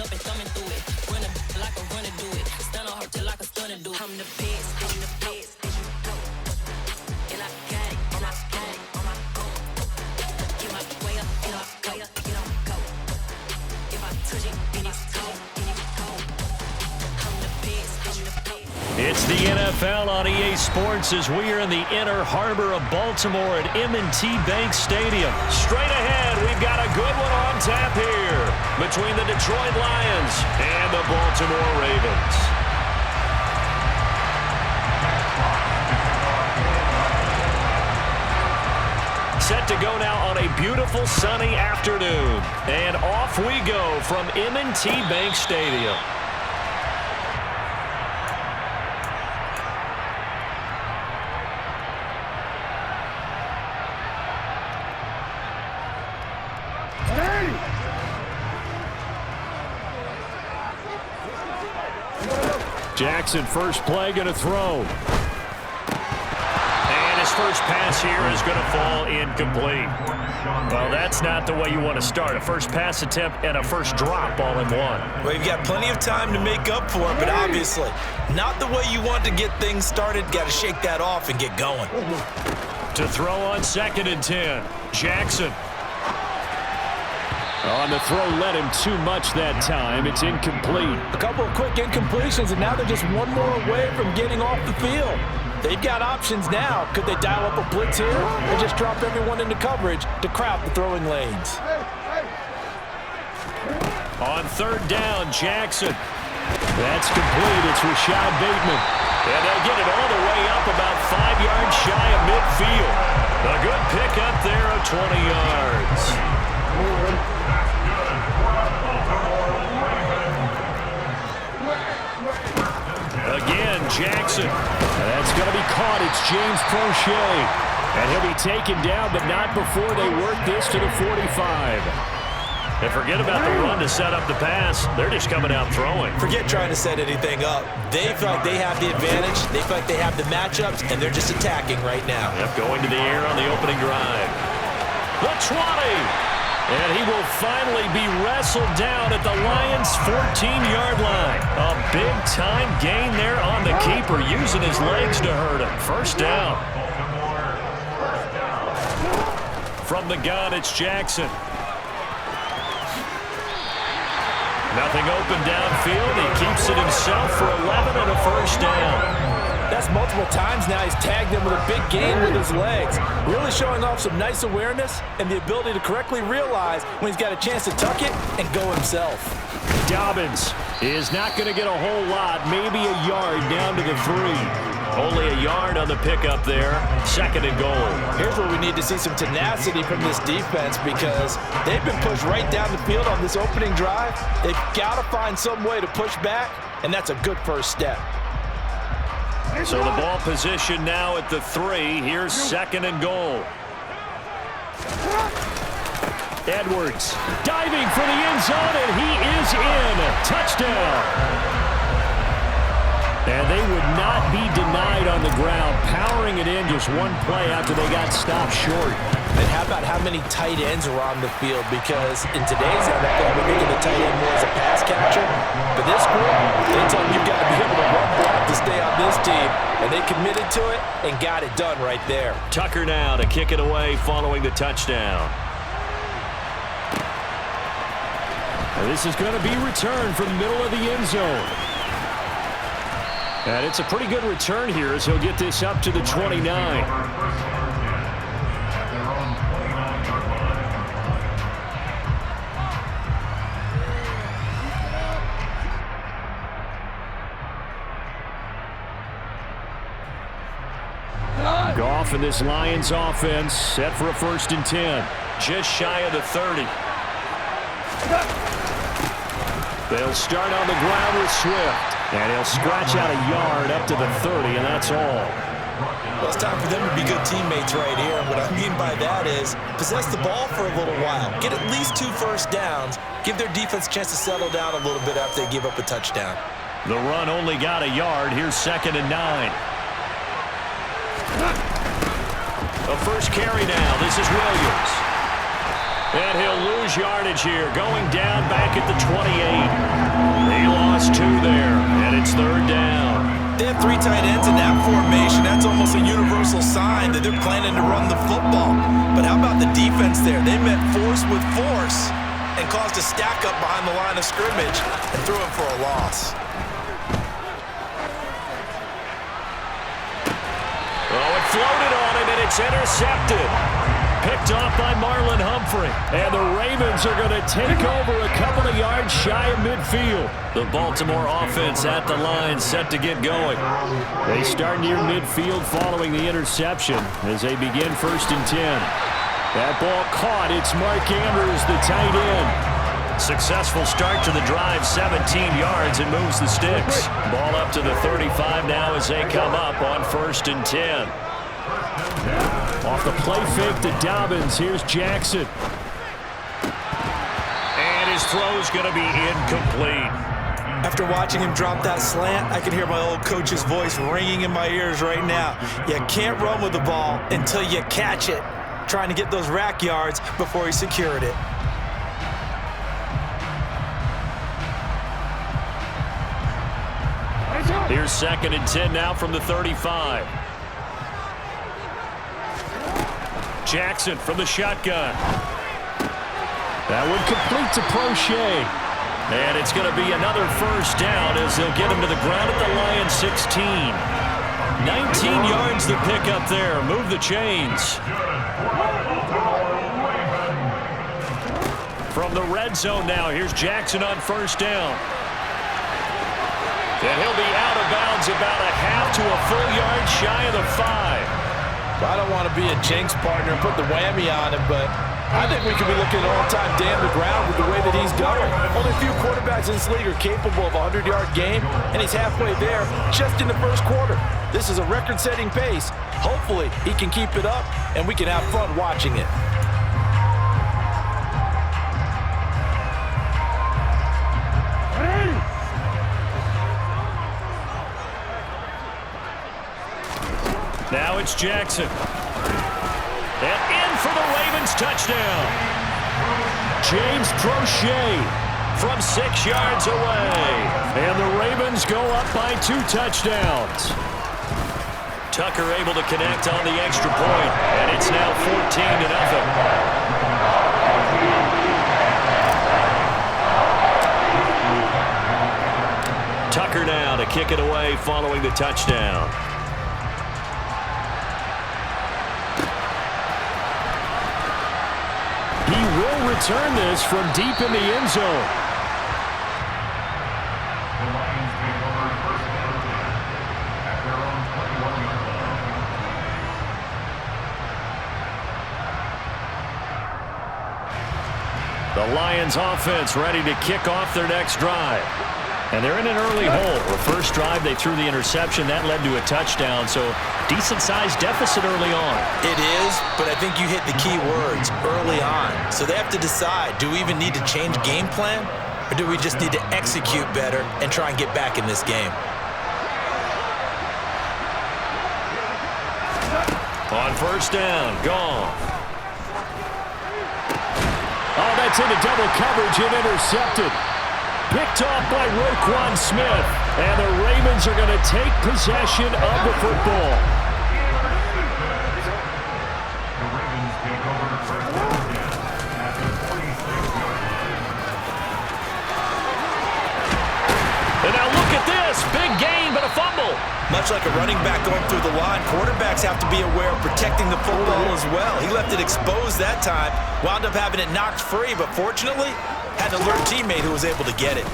up and thumbing through it. Run a like a runner do it. Stun on her till like a stunner do. I'm the best, as you go. And I got it, and I got it on my own. Get my way up, get on go. If I touch it, then it's cold, I'm the best, as you go. It's the NFL on EA Sports as we are in the inner harbor of Baltimore at M&T Bank Stadium. Straight ahead, we've got a good one on tap here between the Detroit Lions and the Baltimore Ravens. Set to go now on a beautiful sunny afternoon. And off we go from M&T Bank Stadium. Jackson, first play, going to throw. And his first pass here is going to fall incomplete. Well, that's not the way you want to start. A first pass attempt and a first drop all in one. Well, you've got plenty of time to make up for it, but obviously not the way you want to get things started. Got to shake that off and get going. To throw on 2nd and 10. Jackson. On the throw, led him too much that time. It's incomplete. A couple of quick incompletions, and now they're just one more away from getting off the field. They've got options now. Could they dial up a blitz here or just drop everyone into coverage to crowd the throwing lanes? On 3rd down, Jackson. That's complete. It's Rashad Bateman. And they'll get it all the way up about 5 yards shy of midfield. A good pick up there of 20 yards. Again, Jackson. That's going to be caught. It's James Prochet. And he'll be taken down, but not before they work this to the 45. And forget about the run to set up the pass. They're just coming out throwing. Forget trying to set anything up. They feel like they have the advantage. They feel like they have the matchups, and they're just attacking right now. Yep, going to the air on the opening drive. The 20. And he will finally be wrestled down at the Lions' 14-yard line. A big-time gain there on the keeper, using his legs to hurt him. First down. From the gun, it's Jackson. Nothing open downfield. He keeps it himself for 11 and a first down. That's multiple times now he's tagged him with a big gain with his legs. Really showing off some nice awareness and the ability to correctly realize when he's got a chance to tuck it and go himself. Dobbins is not going to get a whole lot, maybe a yard down to the 3. Only a yard on the pickup there. 2nd and goal. Here's where we need to see some tenacity from this defense because they've been pushed right down the field on this opening drive. They've got to find some way to push back, and that's a good first step. So the ball position now at the 3. Here's 2nd and goal. Edwards diving for the end zone, and he is in. Touchdown. And they would not be denied on the ground, powering it in just one play after they got stopped short. And how about how many tight ends are on the field? Because in today's NFL, we're thinking the tight end more as a pass catcher. But this group, they tell them you've got to be able to run block to stay on this team. And they committed to it and got it done right there. Tucker now to kick it away following the touchdown. And this is going to be returned from the middle of the end zone. And it's a pretty good return here as he'll get this up to the 29. Goff and this Lions offense set for a 1st and 10. Just shy of the 30. They'll start on the ground with Swift. And he'll scratch out a yard up to the 30, and that's all. Well, it's time for them to be good teammates right here. And what I mean by that is possess the ball for a little while. Get at least 2 first downs. Give their defense a chance to settle down a little bit after they give up a touchdown. The run only got a yard. Here's 2nd and 9. A first carry now. This is Williams. And he'll lose yardage here, going down back at the 28. He lost 2 there, and it's 3rd down. They have 3 tight ends in that formation. That's almost a universal sign that they're planning to run the football. But how about the defense there? They met force with force and caused a stack up behind the line of scrimmage and threw him for a loss. Oh, it floated on him, and it's intercepted. Picked off by Marlon Humphrey. And the Ravens are going to take over a couple of yards shy of midfield. The Baltimore offense at the line set to get going. They start near midfield following the interception as they begin 1st and 10. That ball caught. It's Mark Andrews, the tight end. Successful start to the drive, 17 yards, and moves the sticks. Ball up to the 35 now as they come up on 1st and 10. Off the play fake to Dobbins. Here's Jackson. And his throw's going to be incomplete. After watching him drop that slant, I can hear my old coach's voice ringing in my ears right now. You can't run with the ball until you catch it. Trying to get those rack yards before he secured it. Here's 2nd and 10 now from the 35. Jackson from the shotgun. That one complete to Prochet. And it's going to be another 1st down as they'll get him to the ground at the Lions 16. 19 yards to pick up there. Move the chains. From the red zone now, here's Jackson on 1st down. And he'll be out of bounds about a half to a full yard shy of the 5. I don't want to be a jinx partner and put the whammy on him, but I think we could be looking at all-time damn the ground with the way that he's going. Only a few quarterbacks in this league are capable of a 100-yard game, and he's halfway there just in the 1st quarter. This is a record-setting pace. Hopefully, he can keep it up, and we can have fun watching it. Now it's Jackson. And in for the Ravens touchdown. James Prochet from 6 yards away. And the Ravens go up by 2 touchdowns. Tucker able to connect on the extra point, and it's now 14-0. Tucker now to kick it away following the touchdown. He will return this from deep in the end zone. The Lions offense ready to kick off their next drive. And they're in an early hole. The first drive, they threw the interception. That led to a touchdown, so decent-sized deficit early on. It is, but I think you hit the key words, early on. So they have to decide, do we even need to change game plan, or do we just need to execute better and try and get back in this game? On 1st down, Goff. Oh, that's into double coverage and intercepted. Picked off by Roquan Smith. And the Ravens are going to take possession of the football. And now look at this. Big gain, but a fumble. Much like a running back going through the line, quarterbacks have to be aware of protecting the football as well. He left it exposed that time, wound up having it knocked free, but fortunately, had an alert teammate who was able to get it.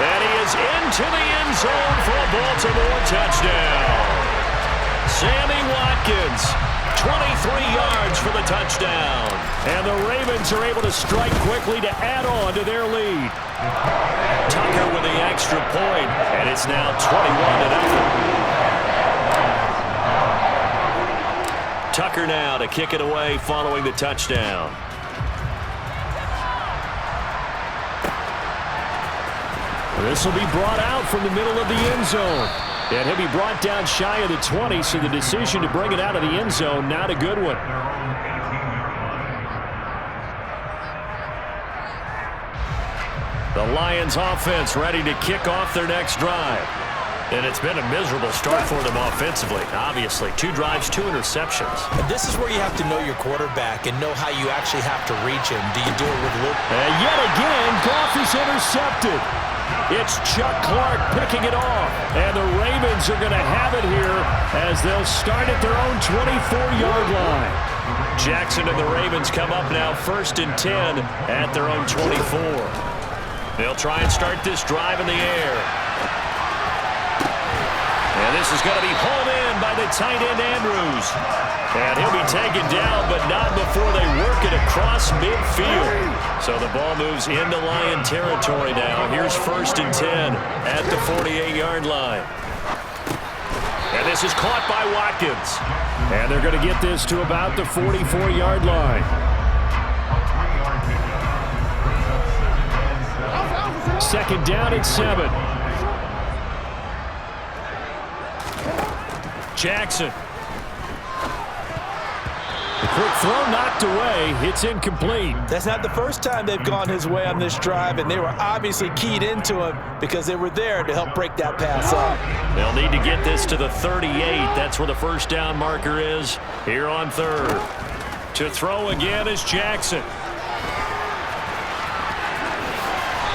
And he is into the end zone for a Baltimore touchdown. Sammy Watkins, 23 yards for the touchdown. And the Ravens are able to strike quickly to add on to their lead. Tucker with the extra point, and it's now 21-0. Tucker now to kick it away following the touchdown. This will be brought out from the middle of the end zone. And he'll be brought down shy of the 20, so the decision to bring it out of the end zone, not a good one. The Lions offense ready to kick off their next drive. And it's been a miserable start for them offensively. Obviously, 2 drives, 2 interceptions. And this is where you have to know your quarterback and know how you actually have to reach him. Do you do it with a little... And yet again, Goff is intercepted. It's Chuck Clark picking it off. And the Ravens are going to have it here as they'll start at their own 24-yard line. Jackson and the Ravens come up now 1st and 10 at their own 24. They'll try and start this drive in the air. And this is going to be pulled in by the tight end Andrews. And he'll be taken down, but not before they work it across midfield. So the ball moves into Lion territory now. Here's 1st and 10 at the 48-yard line. And this is caught by Watkins. And they're going to get this to about the 44-yard line. Second down at 7. Jackson. The quick throw knocked away. It's incomplete. That's not the first time they've gone his way on this drive, and they were obviously keyed into him because they were there to help break that pass up. They'll need to get this to the 38. That's where the first down marker is here on 3rd. To throw again is Jackson.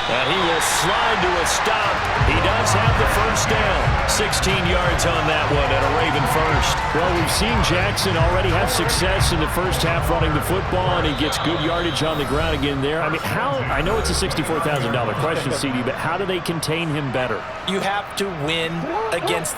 And he will slide to a stop. He does have the first down. 16 yards on that one and a Raven first. Well, we've seen Jackson already have success in the first half running the football, and he gets good yardage on the ground again there. I mean, I know it's a $64,000 question, CD, but how do they contain him better? You have to win against